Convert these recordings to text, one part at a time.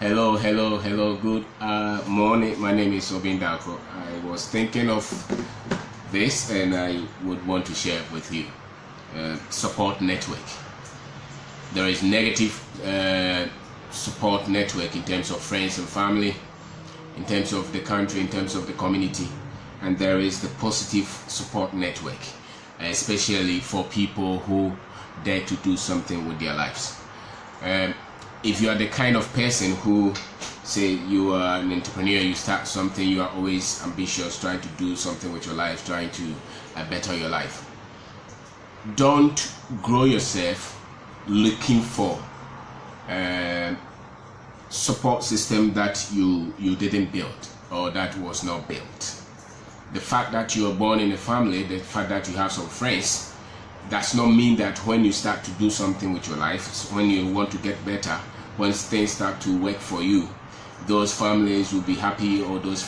Hello. Good morning. My name is Kwabena. I was thinking of this and I would want to share it with you. Support network. There is negative support network in terms of friends and family, in terms of the country, in terms of the community, and there is the positive support network, especially for people who dare to do something with their lives. If you are the kind of person who, say, you are an entrepreneur, you start something, you are always ambitious, trying to do something with your life, trying to better your life. Don't grow yourself looking for a support system that you didn't build or that was not built. The fact that you are born in a family, the fact that you have some friends, does not mean that when you start to do something with your life, when you want to get better, when things start to work for you, those families will be happy, or those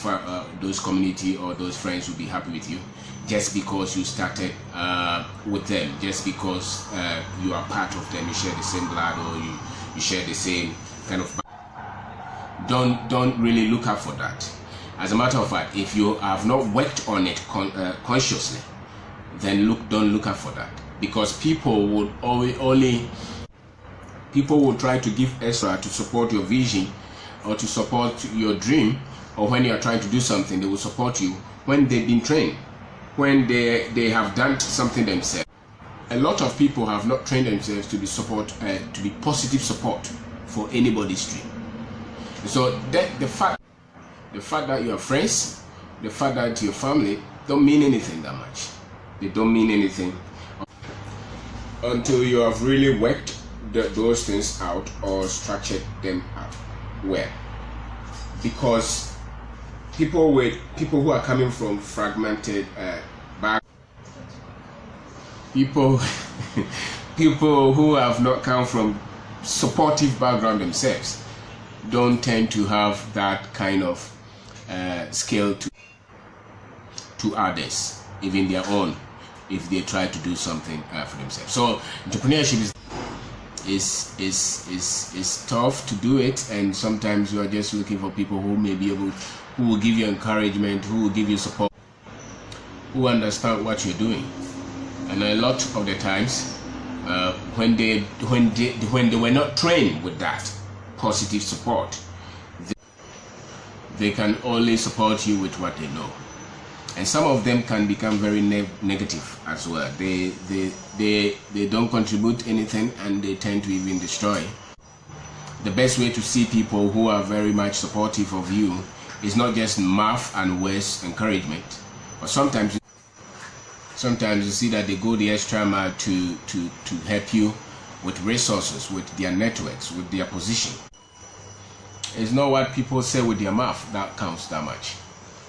community or those friends will be happy with you just because you started with them, just because you are part of them, you share the same blood, or you share the same kind of. Don't really look out for that. As a matter of fact, if you have not worked on it consciously, then don't look out for that, because people would people will try to give extra to support your vision or to support your dream, or when you are trying to do something, they will support you when they've been trained, when they have done something themselves. A lot of people have not trained themselves to be positive support for anybody's dream. So the fact that you are friends, the fact that your family don't mean anything that much. They don't mean anything until you have really worked those things out or structured them out well. Because people who are coming from fragmented people who have not come from supportive background themselves don't tend to have that kind of skill to others, even their own, if they try to do something for themselves. So entrepreneurship is tough to do it, and sometimes you are just looking for people who will give you encouragement, who will give you support, who understand what you're doing. And a lot of the times, when they were not trained with that positive support, they can only support you with what they know. And some of them can become very negative as well. They don't contribute anything, and they tend to even destroy. The best way to see people who are very much supportive of you is not just mouth and words encouragement, but sometimes you see that they go the extra mile to help you with resources, with their networks, with their position. It's not what people say with their mouth that counts that much.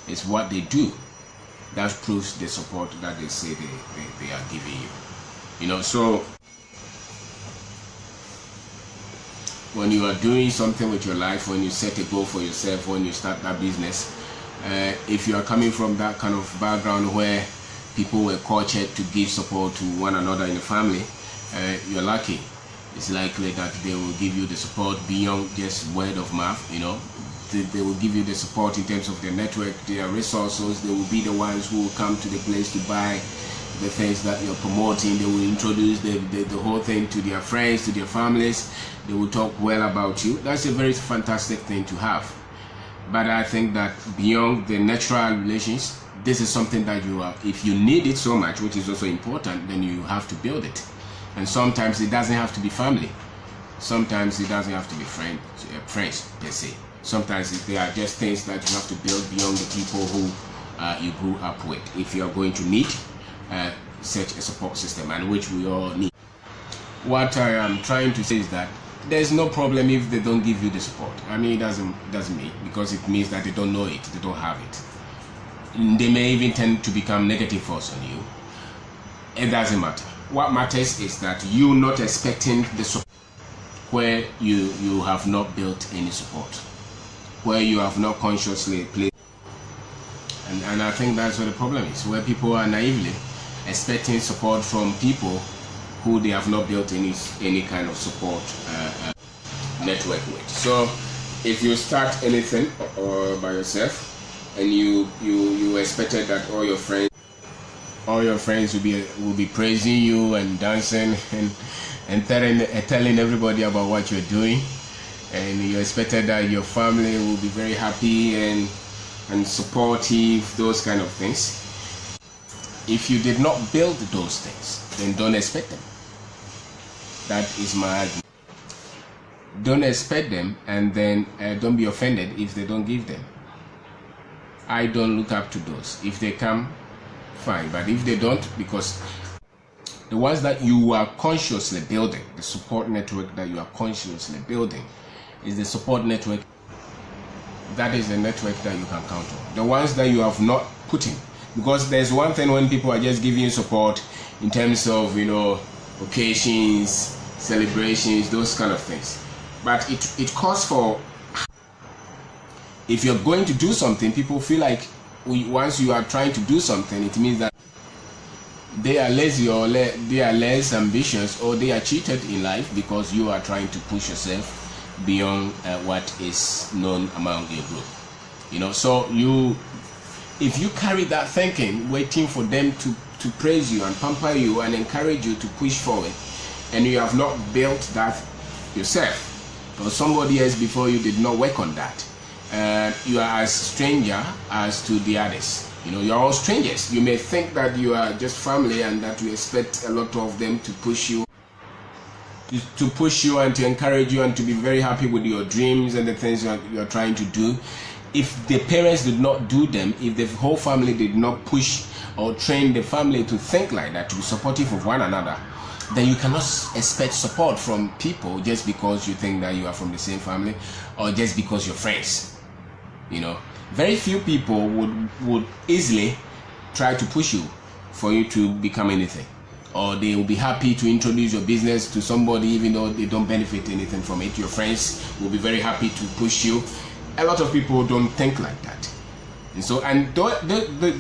It's what they do that proves the support that they say they are giving you. So when you are doing something with your life, when you set a goal for yourself, when you start that business, if you are coming from that kind of background where people were cultured to give support to one another in the family, you're lucky. It's likely that they will give you the support beyond just word of mouth. They will give you the support in terms of their network, their resources. They will be the ones who will come to the place to buy the things that you're promoting. They will introduce the whole thing to their friends, to their families. They will talk well about you. That's a very fantastic thing to have. But I think that beyond the natural relations, this is something that if you need it so much, which is also important, then you have to build it. And sometimes it doesn't have to be family. Sometimes it doesn't have to be friends per se. Sometimes they are just things that you have to build beyond the people who you grew up with. If you are going to need such a support system, and which we all need. What I am trying to say is that there's no problem if they don't give you the support. I mean, it doesn't mean, because it means that they don't know it, they don't have it. They may even tend to become negative force on you. It doesn't matter. What matters is that you're not expecting the support where you have not built any support, where you have not consciously played. And I think that's where the problem is, where people are naively expecting support from people who they have not built any kind of support network with. So if you start anything or by yourself, and you expected that all your friends will be praising you and dancing and telling everybody about what you're doing, and you expected that your family will be very happy and supportive, those kind of things. If you did not build those things, then don't expect them. That is my argument. Don't expect them, and then don't be offended if they don't give them. I don't look up to those. If they come, fine, but if they don't, because the ones that you are consciously building, the support network that you are consciously building is the support network. That is the network that you can count on. The ones that you have not put in, because there's one thing when people are just giving you support in terms of, occasions, celebrations, those kind of things, but it calls for, if you're going to do something, people feel like once you are trying to do something, it means that they are lazy, or they are less ambitious, or they are cheated in life because you are trying to push yourself beyond what is known among your group. So if you carry that thinking, waiting for them to praise you and pamper you and encourage you to push forward, and you have not built that yourself, or somebody else before you did not work on that, you are as stranger as to the others. You're all strangers. You may think that you are just family and that you expect a lot of them to push you and to encourage you and to be very happy with your dreams and the things you're trying to do. If the parents did not do them, if the whole family did not push or train the family to think like that, to be supportive of one another, then you cannot expect support from people just because you think that you are from the same family, or just because you're friends. Very few people would easily try to push you for you to become anything, or they will be happy to introduce your business to somebody even though they don't benefit anything from it. Your friends will be very happy to push you. A lot of people don't think like that, and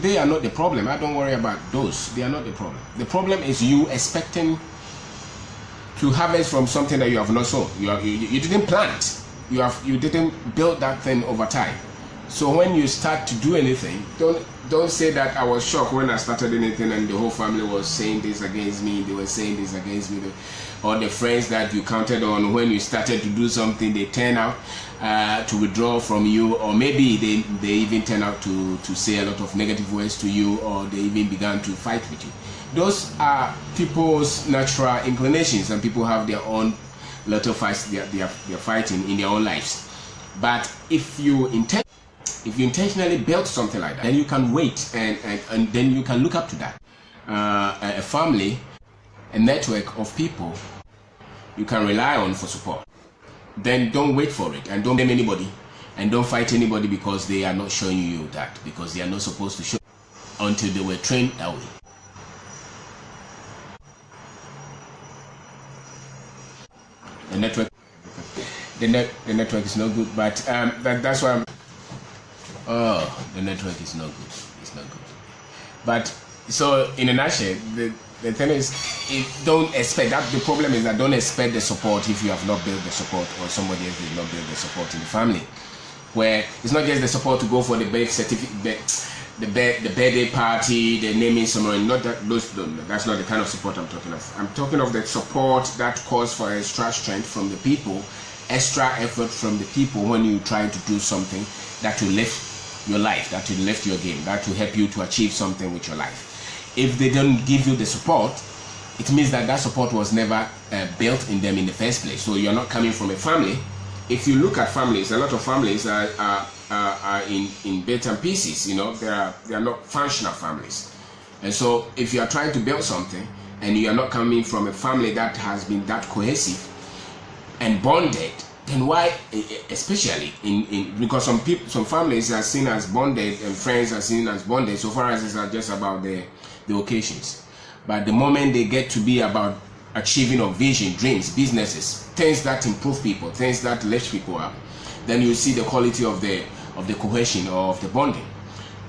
they are not the problem. I don't worry about those. They are not the problem. The problem is you expecting to harvest from something that you have not sown. You didn't plant. You didn't build that thing over time. So when you start to do anything, don't say that I was shocked when I started anything and the whole family was saying this against me, they were saying this against me, or the friends that you counted on when you started to do something, they turn out to withdraw from you, or maybe they even turn out to say a lot of negative words to you, or they even began to fight with you. Those are people's natural inclinations, and people have their own little fights they are fighting in their own lives. But if you intentionally build something like that, then you can wait and then you can look up to that. A family, a network of people you can rely on for support. Then don't wait for it, and don't blame anybody, and don't fight anybody because they are not showing you that, because they are not supposed to show until they were trained that way. The network is no good, but that's why the network is no good. It's not good. But so in a nutshell, the thing is, don't expect that. The problem is that don't expect the support if you have not built the support, or somebody else did not build the support in the family. Where it's not just the support to go for the birth certificate, the birthday party, the naming ceremony. Not that that's not the kind of support I'm talking of. I'm talking of the support that calls for extra strength from the people, extra effort from the people when you try to do something that will lift your life, that will lift your game, that will help you to achieve something with your life. If they don't give you the support, it means that support was never built in them in the first place. So you're not coming from a family. If you look at families, a lot of families are in bits and pieces. They are not functional families. And so if you are trying to build something and you are not coming from a family that has been that cohesive and bonded, then why, especially because some families are seen as bonded and friends are seen as bonded so far as it's just about the occasions. But the moment they get to be about achieving of vision, dreams, businesses, things that improve people, things that lift people up, then you see the quality of the cohesion, of the bonding.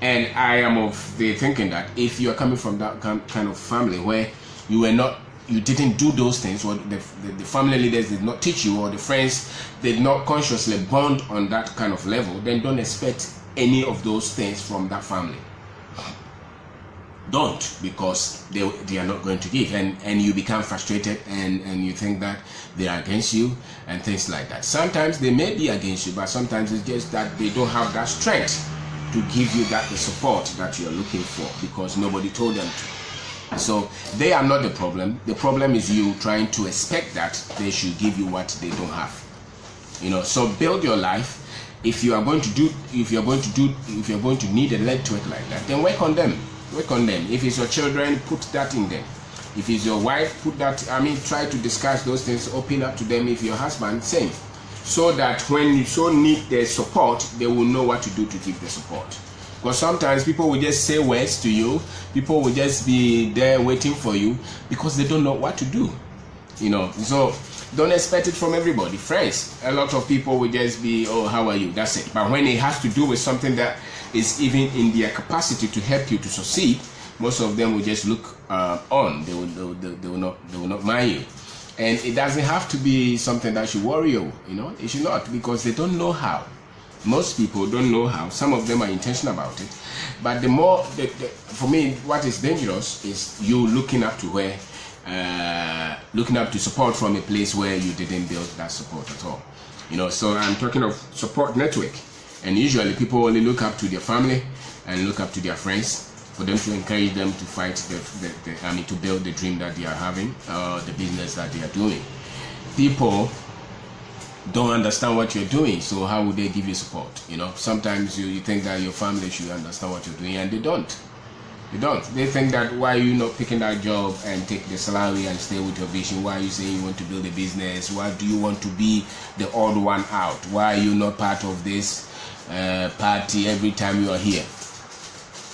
And I am of the thinking that if you are coming from that kind of family where you were not you didn't do those things, or the family leaders did not teach you, or the friends did not consciously bond on that kind of level, then don't expect any of those things from that family. Don't, because they are not going to give, and you become frustrated, and you think that they are against you and things like that. Sometimes they may be against you, but sometimes it's just that they don't have that strength to give you the support that you're looking for, because nobody told them to. So they are not the problem. The problem is you trying to expect that they should give you what they don't have. So build your life. If you're going to need a leg to it like that, then work on them. If it's your children, put that in them. If it's your wife, put that. Try to discuss those things, open up to them. If your husband, same. So that when you so need their support, they will know what to do to give the support. Because sometimes people will just say words to you, people will just be there waiting for you because they don't know what to do. So don't expect it from everybody. Friends, a lot of people will just be, oh, how are you? That's it. But when it has to do with something that is even in their capacity to help you to succeed, most of them will just look on. They will not mind you. And it doesn't have to be something that should worry you. It should not, because they don't know how. Most people don't know how. Some of them are intentional about it. But for me, what is dangerous is you looking up to support from a place where you didn't build that support at all. So I'm talking of support network. And usually people only look up to their family and look up to their friends for them to encourage them to fight to build the dream that they are having, the business that they are doing. People don't understand what you're doing, so how would they give you support? Sometimes you think that your family should understand what you're doing, and they don't. They think that, why are you not picking that job and take the salary and stay with your vision? Why are you saying you want to build a business? Why do you want to be the odd one out? Why are you not part of this party every time you are here?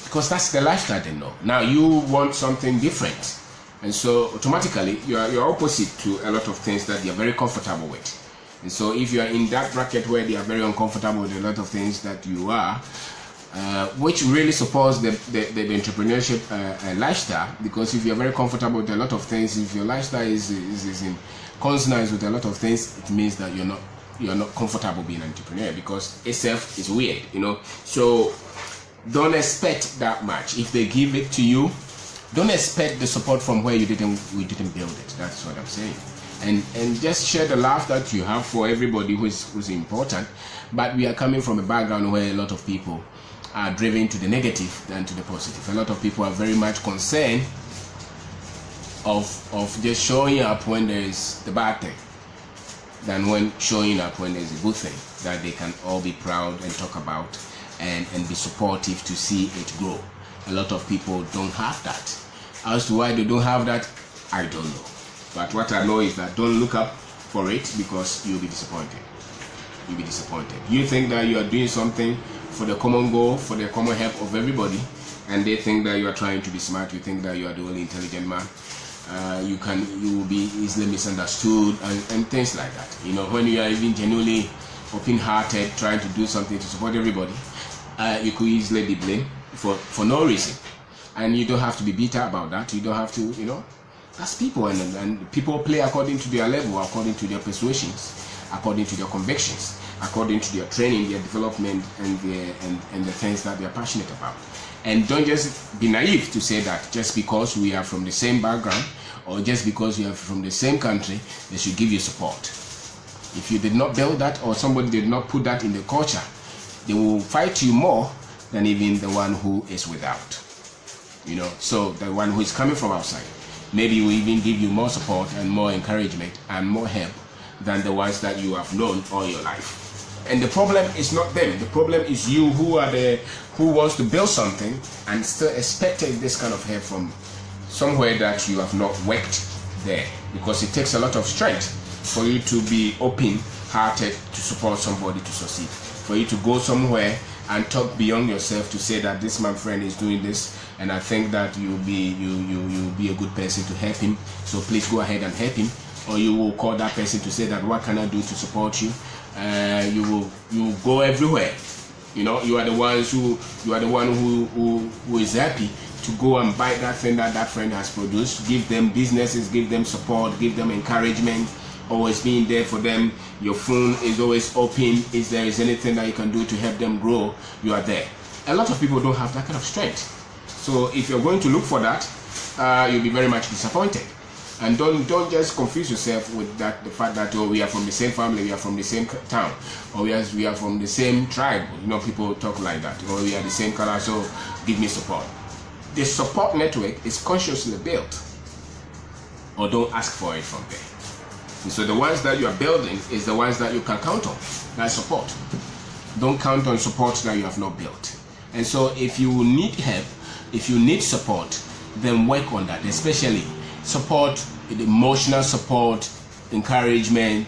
Because that's the lifestyle they know. Now you want something different, and so automatically you're opposite to a lot of things that they are very comfortable with. And so if you are in that bracket where they are very uncomfortable with a lot of things that you are, which really supports the entrepreneurship lifestyle, because if you're very comfortable with a lot of things, if your lifestyle is in consonance with a lot of things, it means that you're not comfortable being an entrepreneur, because itself is weird. So don't expect that much. If they give it to you, don't expect the support from where we didn't build it. That's what I'm saying. And just share the love that you have for everybody who's important. But we are coming from a background where a lot of people are driven to the negative than to the positive. A lot of people are very much concerned of just showing up when there is the bad thing than when showing up when there is a good thing that they can all be proud and talk about and be supportive to see it grow. A lot of people don't have that. As to why they don't have that, I don't know. But what I know is that don't look up for it, because you'll be disappointed. You think that you are doing something for the common goal, for the common help of everybody, and they think that you are trying to be smart. You think that you are the only intelligent man. You will be easily misunderstood and things like that. When you are even genuinely open-hearted, trying to do something to support everybody, you could easily be blamed for no reason. And you don't have to be bitter about that. You don't have to, that's people, and people play according to their level, according to their persuasions, according to their convictions, according to their training, their development, and the things that they are passionate about. And don't just be naive to say that just because we are from the same background, or just because we are from the same country, they should give you support. If you did not build that, or somebody did not put that in the culture, they will fight you more than even the one who is without. So the one who is coming from outside maybe will even give you more support and more encouragement and more help than the ones that you have known all your life. And the problem is not them. The problem is you, who wants to build something and still expecting this kind of help from somewhere that you have not worked there, because it takes a lot of strength for you to be open-hearted to support somebody to succeed, for you to go somewhere and talk beyond yourself to say that this my friend is doing this, and I think that you'll be a good person to help him, so please go ahead and help him. Or you will call that person to say that, what can I do to support you? You will go everywhere. You are the one who is happy to go and buy that thing that that friend has produced. Give them businesses, give them support, give them encouragement, always being there for them. Your phone is always open. If there is anything that you can do to help them grow, you are there. A lot of people don't have that kind of strength. So if you're going to look for that, you'll be very much disappointed. And don't just confuse yourself with that, the fact that, oh, we are from the same family, we are from the same town, or we are from the same tribe. You know, people talk like that, or we are the same color, so give me support. The support network is consciously built, or don't ask for it from there. And so the ones that you are building is the ones that you can count on, that support. Don't count on support that you have not built. And so if you need help, if you need support, then work on that, especially support, emotional support, encouragement,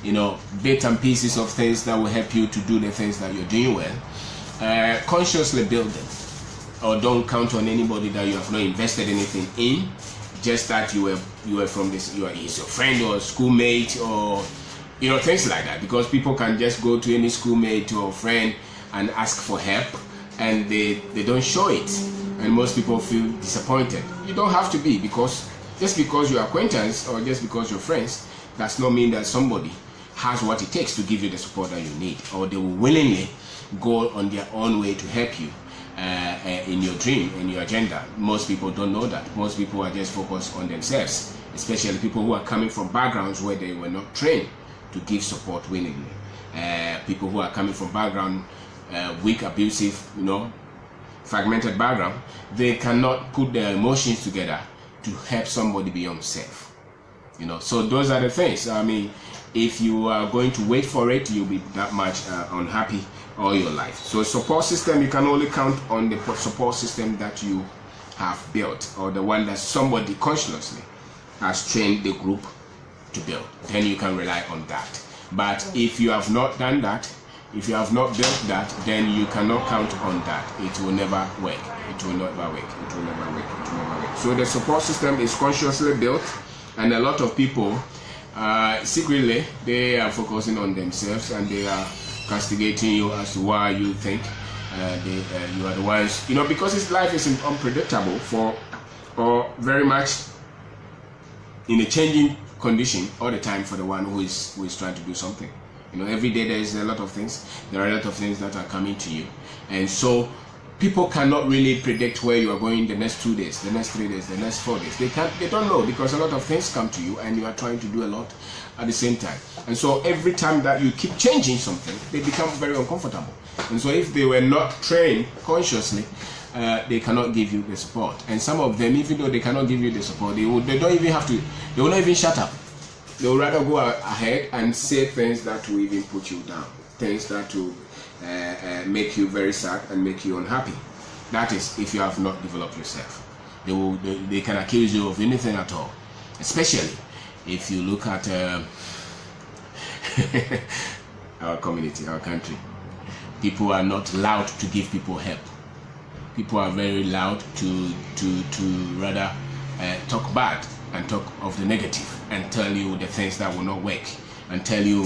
you know, bits and pieces of things that will help you to do the things that you're doing well. Consciously build them, or don't count on anybody that you have not invested anything in. Just that you were from this, is your friend or schoolmate, or you know, things like that. Because people can just go to any schoolmate or friend and ask for help, and they don't show it, and most people feel disappointed. You don't have to be, because just because you're acquaintance or just because you're friends does not mean that somebody has what it takes to give you the support that you need, or they will willingly go on their own way to help you in your dream, in your agenda. Most people don't know that. Most people are just focused on themselves, especially people who are coming from backgrounds where they were not trained to give support willingly. People who are coming from background, weak, abusive, you know, fragmented background, they cannot put their emotions together to help somebody beyond self. You know, so those are the things. I mean, if you are going to wait for it, you'll be that much unhappy all your life. So support system, you can only count on the support system that you have built, or the one that somebody consciously has trained the group to build. Then you can rely on that. But if you have not done that, if you have not built that, then you cannot count on that. It will never work. It will never work. It will never work. It will never work. So the support system is consciously built, and a lot of people secretly they are focusing on themselves, and they are castigating you as to why you think you are the ones. You know, because his life is unpredictable or very much in a changing condition all the time for the one who is trying to do something. You know, every day there is a lot of things. There are a lot of things that are coming to you, and so people cannot really predict where you are going the next 2 days, the next 3 days, the next 4 days. They don't know, because a lot of things come to you, and you are trying to do a lot at the same time. And so every time that you keep changing something, they become very uncomfortable. And so if they were not trained consciously, they cannot give you the support. And some of them, even though they cannot give you the support, they will not even shut up. They will rather go ahead and say things that will even put you down, things that will make you very sad and make you unhappy. That is, if you have not developed yourself. They can accuse you of anything at all, especially if you look at our community, our country. People are not loud to give people help. People are very loud to rather talk bad and talk of the negative, and tell you the things that will not work, and tell you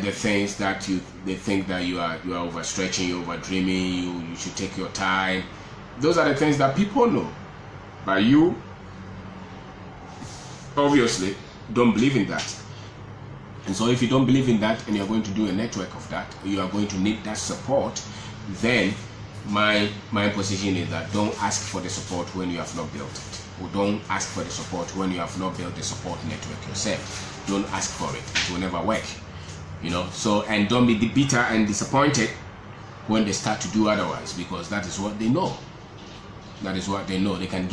the things that they think that you are overstretching, you over dreaming, you should take your time. Those are the things that people know, but you obviously don't believe in that. And so if you don't believe in that, and you're going to do a network of that, you are going to need that support, then my position is that don't ask for the support when you have not built it. Or don't ask for the support when you have not built the support network yourself. Don't ask for it. It will never work. You know, so, and don't be bitter and disappointed when they start to do otherwise, because that is what they know. That is what they know. They can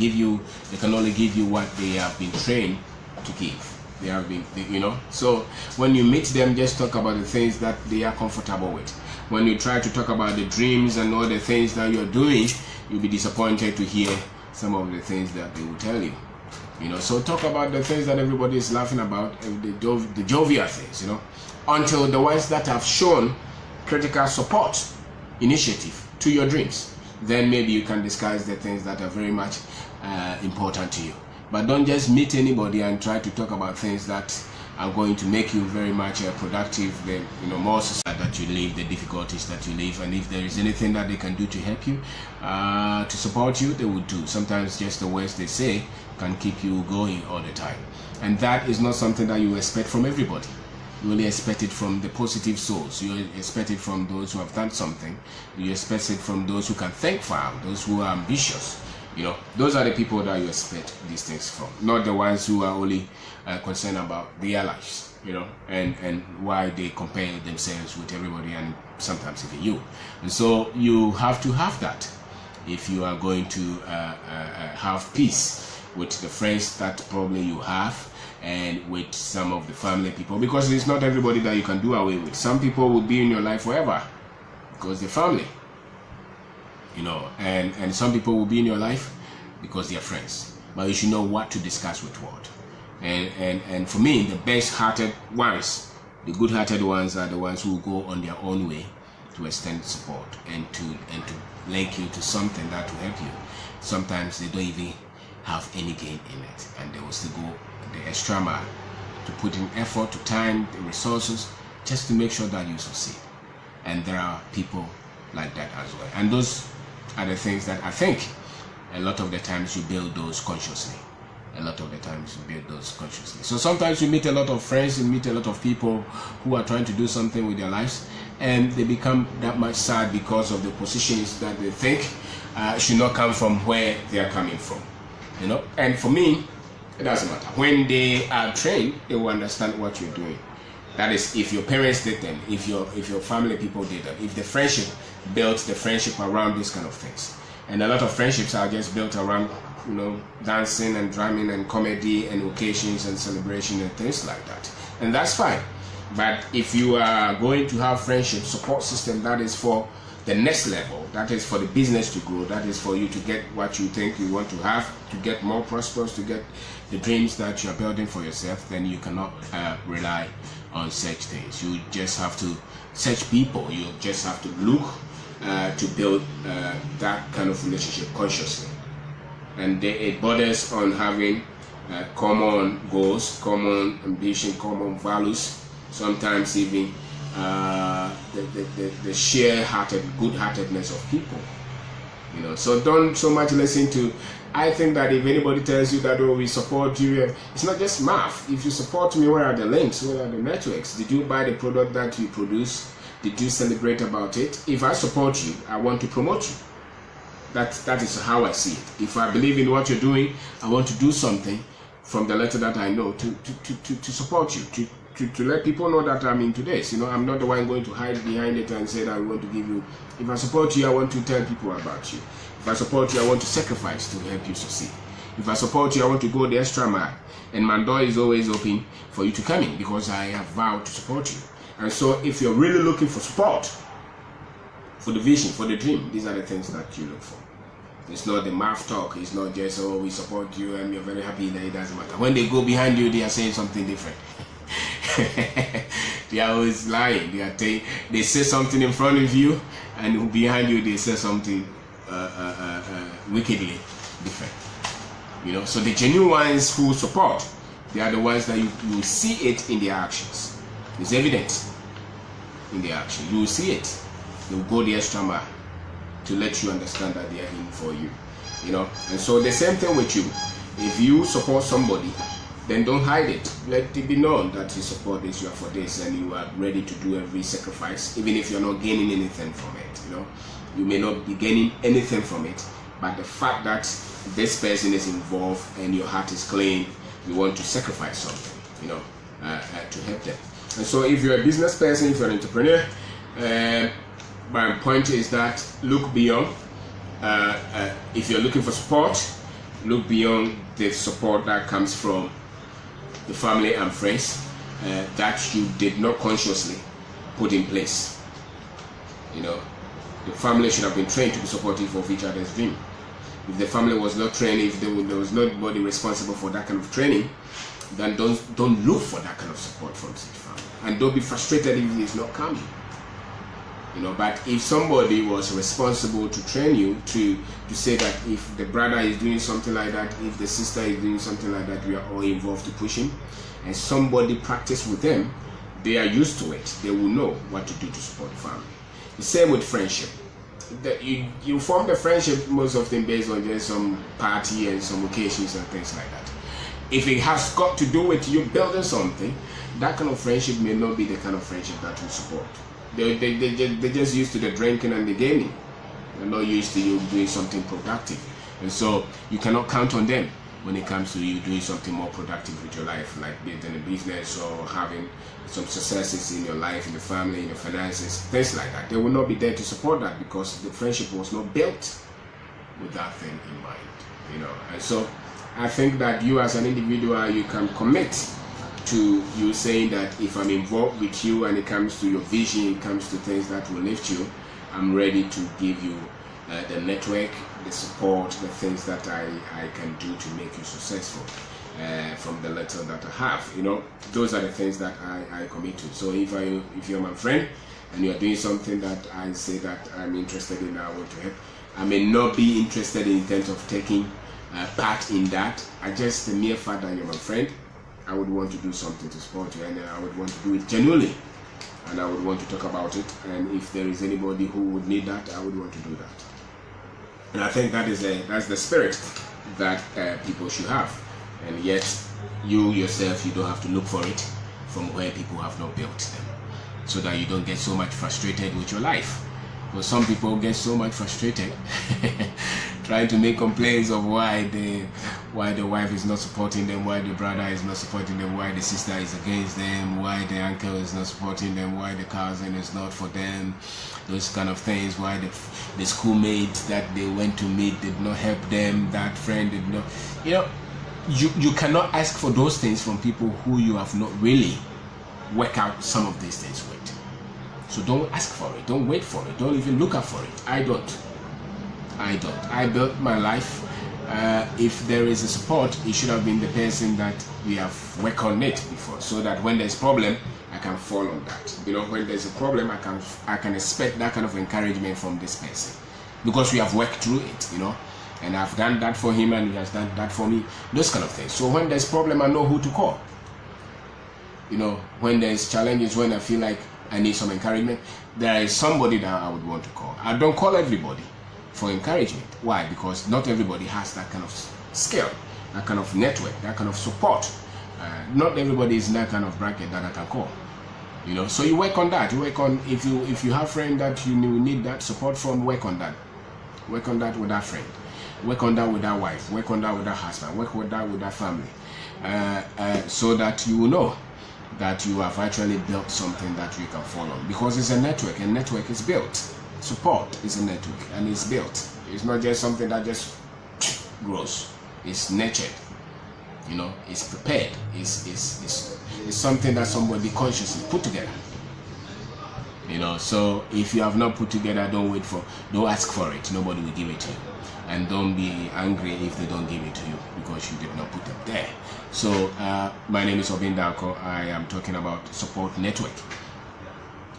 only give you what they have been trained to give. You know, so when you meet them, just talk about the things that they are comfortable with. When you try to talk about the dreams and all the things that you're doing, you'll be disappointed to hear some of the things that they will tell you. You know, so talk about the things that everybody is laughing about, the jovial things, you know, until the ones that have shown critical support initiative to your dreams. Then maybe you can discuss the things that are very much important to you. But don't just meet anybody and try to talk about things that are going to make you very much productive, the more society that you live, the difficulties that you live, and if there is anything that they can do to help you, to support you, they will do. Sometimes just the words they say can keep you going all the time, and that is not something that you expect from everybody. You only expect it from the positive souls. You expect it from those who have done something. You expect it from those who can think far, those who are ambitious. Those are the people that you expect these things from, not the ones who are only concerned about their lives, and why they compare themselves with everybody, and sometimes even you. And so you have to have that if you are going to have peace with the friends that probably you have, and with some of the family people, because it's not everybody that you can do away with. Some people will be in your life forever because they're family, and some people will be in your life because they're friends. But you should know what to discuss with what. And for me, the best-hearted ones, the good-hearted ones, are the ones who go on their own way to extend support and to link you to something that will help you. Sometimes they don't even have any gain in it, and they will still go the extra mile to put in effort, to time, the resources, just to make sure that you succeed. And there are people like that as well. And those are the things that I think a lot of the times you build those consciously. So sometimes you meet a lot of friends, you meet a lot of people who are trying to do something with their lives, and they become that much sad because of the positions that they think should not come from where they are coming from. And for me, it doesn't matter. When they are trained, they will understand what you're doing. That is, if your parents did them, if your family people did them, if the friendship built the friendship around these kind of things. And a lot of friendships are just built around, dancing and drumming and comedy and occasions and celebration and things like that. And that's fine. But if you are going to have friendship support system that is for the next level, that is for the business to grow, that is for you to get what you think you want to have, to get more prosperous, to get the dreams that you're building for yourself, then you cannot rely on such things. You just have to search people. You just have to look to build that kind of relationship consciously. And it borders on having common goals, common ambition, common values, sometimes even the sheer-hearted, good-heartedness of people. So don't so much listen to. I think that if anybody tells you that, oh, we support you, it's not just math. If you support me, where are the links? Where are the networks? Did you buy the product that you produce? Did you celebrate about it? If I support you, I want to promote you. That is how I see it. If I believe in what you're doing, I want to do something from the letter that I know to support you, to let people know that I'm into this. I'm not the one going to hide behind it and say that I want to give you. If I support you, I want to tell people about you. If I support you, I want to sacrifice to help you succeed. If I support you, I want to go the extra mile. And my door is always open for you to come in because I have vowed to support you. And so if you're really looking for support, for the vision, for the dream, these are the things that you look for. It's not the math talk. It's not just, oh, we support you and you're very happy that it doesn't matter. When they go behind you, they are saying something different. They are always lying. They say something in front of you, and behind you they say something wickedly different. So the genuine ones who support, they are the ones that you see it in their actions. It's evident in their action. You will see it. They will go the extra mile to let you understand that they are in for you. And so the same thing with you. If you support somebody, then don't hide it. Let it be known that you support this, you are for this, and you are ready to do every sacrifice, even if you're not gaining anything from it. You may not be gaining anything from it, but the fact that this person is involved and your heart is clean, you want to sacrifice something, to help them. And so if you're a business person, if you're an entrepreneur, my point is that look beyond. If you're looking for support, look beyond the support that comes from the family and friends that you did not consciously put in place. The family should have been trained to be supportive of each other's dream. If the family was not trained, if there was nobody responsible for that kind of training, then don't look for that kind of support from such family. And don't be frustrated if it is not coming. You know, but if somebody was responsible to train you to say that if the brother is doing something like that, if the sister is doing something like that, we are all involved to push him, and somebody practice with them, they are used to it. They will know what to do to support the family. The same with friendship. You form the friendship most often based on just some party and some occasions and things like that. If it has got to do with you building something, that kind of friendship may not be the kind of friendship that you support. They're just used to the drinking and the gaming. They're not used to you doing something productive. And so you cannot count on them when it comes to you doing something more productive with your life, like building a business or having some successes in your life, in the family, in your finances, things like that. They will not be there to support that because the friendship was not built with that thing in mind, you know. And so I think that you as an individual, you can commit to you saying that if I'm involved with you and it comes to your vision, it comes to things that will lift you, I'm ready to give you the network, the support, the things that I can do to make you successful from the little that I have. You know, those are the things that I commit to. So if you're my friend and you're doing something that I say that I'm interested in, I want to help. I may not be interested in terms of taking part in that. Just the mere fact that you're my friend, I would want to do something to support you, and I would want to do it genuinely, and I would want to talk about it, and if there is anybody who would need that, I would want to do that. And I think that's the spirit that people should have, and yet you yourself, you don't have to look for it from where people have not built them, so that you don't get so much frustrated with your life. Because some people get so much frustrated trying to make complaints of why the wife is not supporting them, why the brother is not supporting them, why the sister is against them, why the uncle is not supporting them, why the cousin is not for them, those kind of things, why the schoolmate that they went to meet did not help them, that friend did not, you know, you cannot ask for those things from people who you have not really worked out some of these things with. So don't ask for it, don't wait for it, don't even look out for it. I don't. I built my life. If there is a support, it should have been the person that we have worked on it before, so that when there's problem, I can fall on that. You know, when there's a problem, I can expect that kind of encouragement from this person, because we have worked through it, you know, and I've done that for him and he has done that for me, those kind of things. So when there's problem, I know who to call. You know, when there's challenges, when I feel like I need some encouragement, there is somebody that I would want to call. I don't call everybody for encouragement. Why? Because not everybody has that kind of skill, that kind of network, that kind of support. Not everybody is in that kind of bracket that I can call. You know, so you work on that. You work on, if you have friends that you need that support from, work on that. Work on that with that friend. Work on that with that wife. Work on that with that husband. Work on that with that family, so that you will know that you have actually built something that you can fall on, because it's a network, and network is built. Support is a network, and it's built. It's not just something that just grows. It's nurtured. You know, it's prepared. It's something that somebody consciously put together. You know, so if you have not put together, don't ask for it. Nobody will give it to you. And don't be angry if they don't give it to you, because you did not put it there. So my name is Kwabena. I am talking about support network,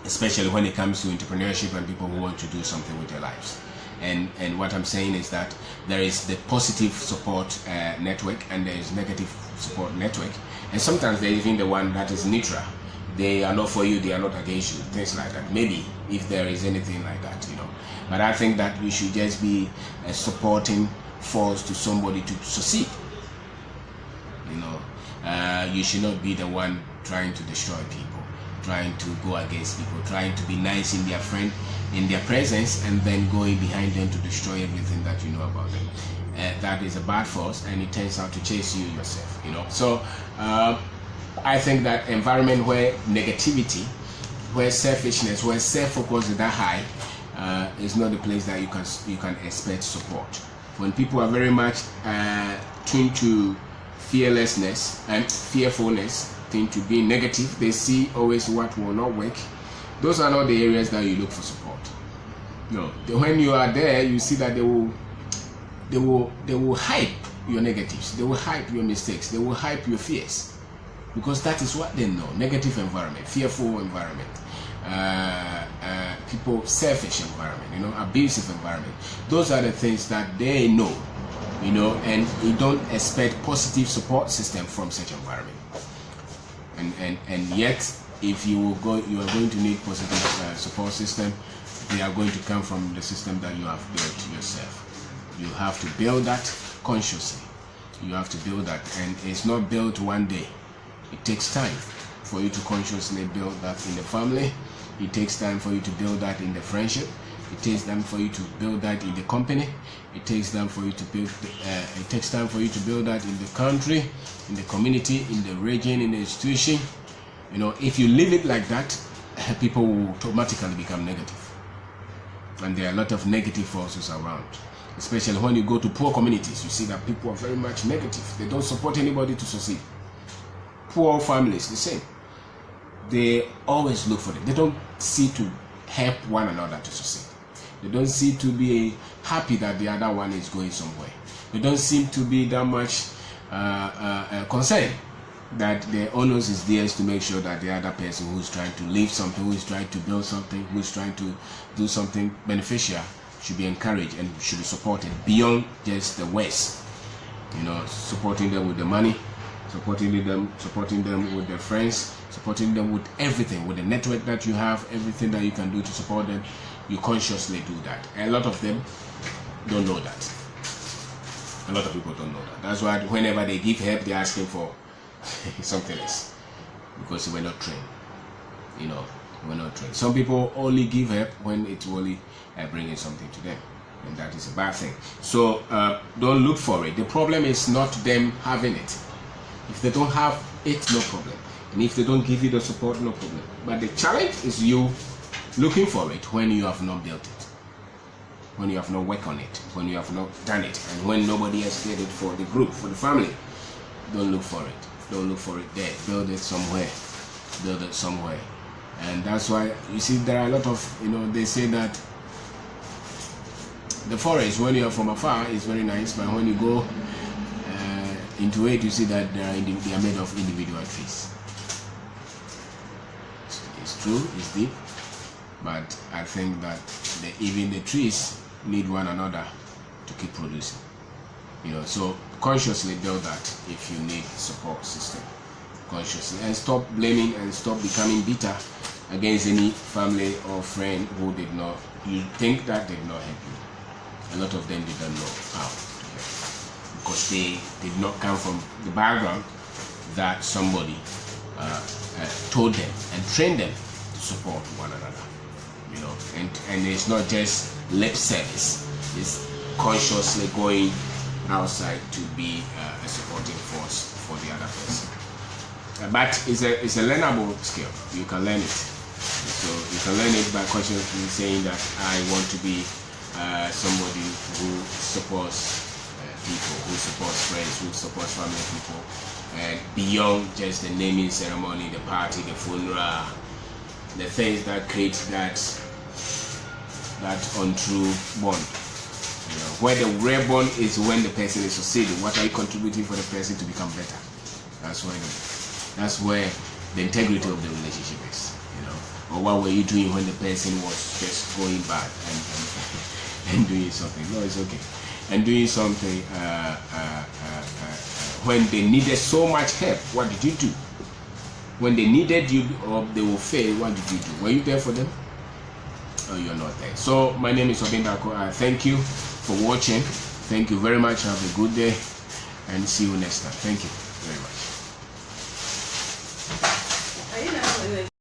especially when it comes to entrepreneurship and people who want to do something with their lives. And what I'm saying is that there is the positive support network, and there is negative support network, and sometimes there is even the one that is neutral. They are not for you, they are not against you, things like that. Maybe if there is anything like that, you know. But I think that we should just be a supporting force to somebody to succeed. You know, you should not be the one trying to destroy people, trying to go against people, trying to be nice in their presence, and then going behind them to destroy everything that you know about them. That is a bad force, and it turns out to chase you yourself. You know, so I think that environment where negativity, where selfishness, where self-focus is that high, is not the place that you can expect support. When people are very much tuned to fearlessness and fearfulness, tuned to being negative, they see always what will not work. Those are not the areas that you look for support. No, when you are there, you see that they will hype your negatives, they will hype your mistakes, they will hype your fears, because that is what they know. Negative environment, fearful environment. people selfish environment, abusive environment. Those are the things that they know, and you don't expect positive support system from such environment. And yet, if you are going to need positive support system, they are going to come from the system that you have built yourself. You have to build that consciously. You have to build that, and it's not built one day. It takes time for you to consciously build that in the family. It takes time for you to build that in the friendship. It takes time for you to build that in the company. It takes time for you to build. It takes time for you to build that in the country, in the community, in the region, in the institution. If you leave it like that, people will automatically become negative, and there are a lot of negative forces around. Especially when you go to poor communities, you see that people are very much negative. They don't support anybody to succeed. Poor families, the same. They always look for it. They don't see to help one another to succeed. They don't seem to be happy that the other one is going somewhere. They don't seem to be that much concerned that the onus is theirs to make sure that the other person who is trying to live something, who is trying to build something, who is trying to do something beneficial should be encouraged and should be supported beyond just the words. Supporting them with the money, supporting them with their friends, supporting them with everything, with the network that you have, everything that you can do to support them. You consciously do that. A lot of them don't know that. A lot of people don't know that. That's why whenever they give help, they're asking for something else, because we're not trained. We're not trained. Some people only give help when it's only bringing something to them, and that is a bad thing. So don't look for it. The problem is not them having it. If they don't have it, no problem. And if they don't give you the support, no problem. But the challenge is you looking for it when you have not built it, when you have not worked on it, when you have not done it, and when nobody has did it for the group, for the family. Don't look for it. Don't look for it there. Build it somewhere. Build it somewhere. And that's why you see there are a lot of, they say that the forest, when you are from afar, is very nice, but when you go into it, you see that they are made of individual trees. It's true, it's deep, but I think that even the trees need one another to keep producing. So consciously build that if you need support system. Consciously, and stop blaming and stop becoming bitter against any family or friend who did not, you think that did not help you. A lot of them didn't know how to help, because they did not come from the background that somebody told them and trained them to support one another. And it's not just lip service, it's consciously going outside to be a supporting force for the other person. But it's a learnable skill. You can learn it. So you can learn it by consciously saying that I want to be somebody who supports people, who supports friends, who supports family people, and beyond just the naming ceremony, the party, the funeral, the things that create that untrue bond. Where the real bond is when the person is succeeding. What are you contributing for the person to become better? That's where the integrity of the relationship is. Or what were you doing when the person was just going bad and doing something? No, it's okay. And doing something when they needed so much help, what did you do? When they needed you or they will fail, what did you do? Were you there for them? Or you're not there? So my name is Kwabena. Thank you for watching. Thank you very much. Have a good day and see you next time. Thank you very much.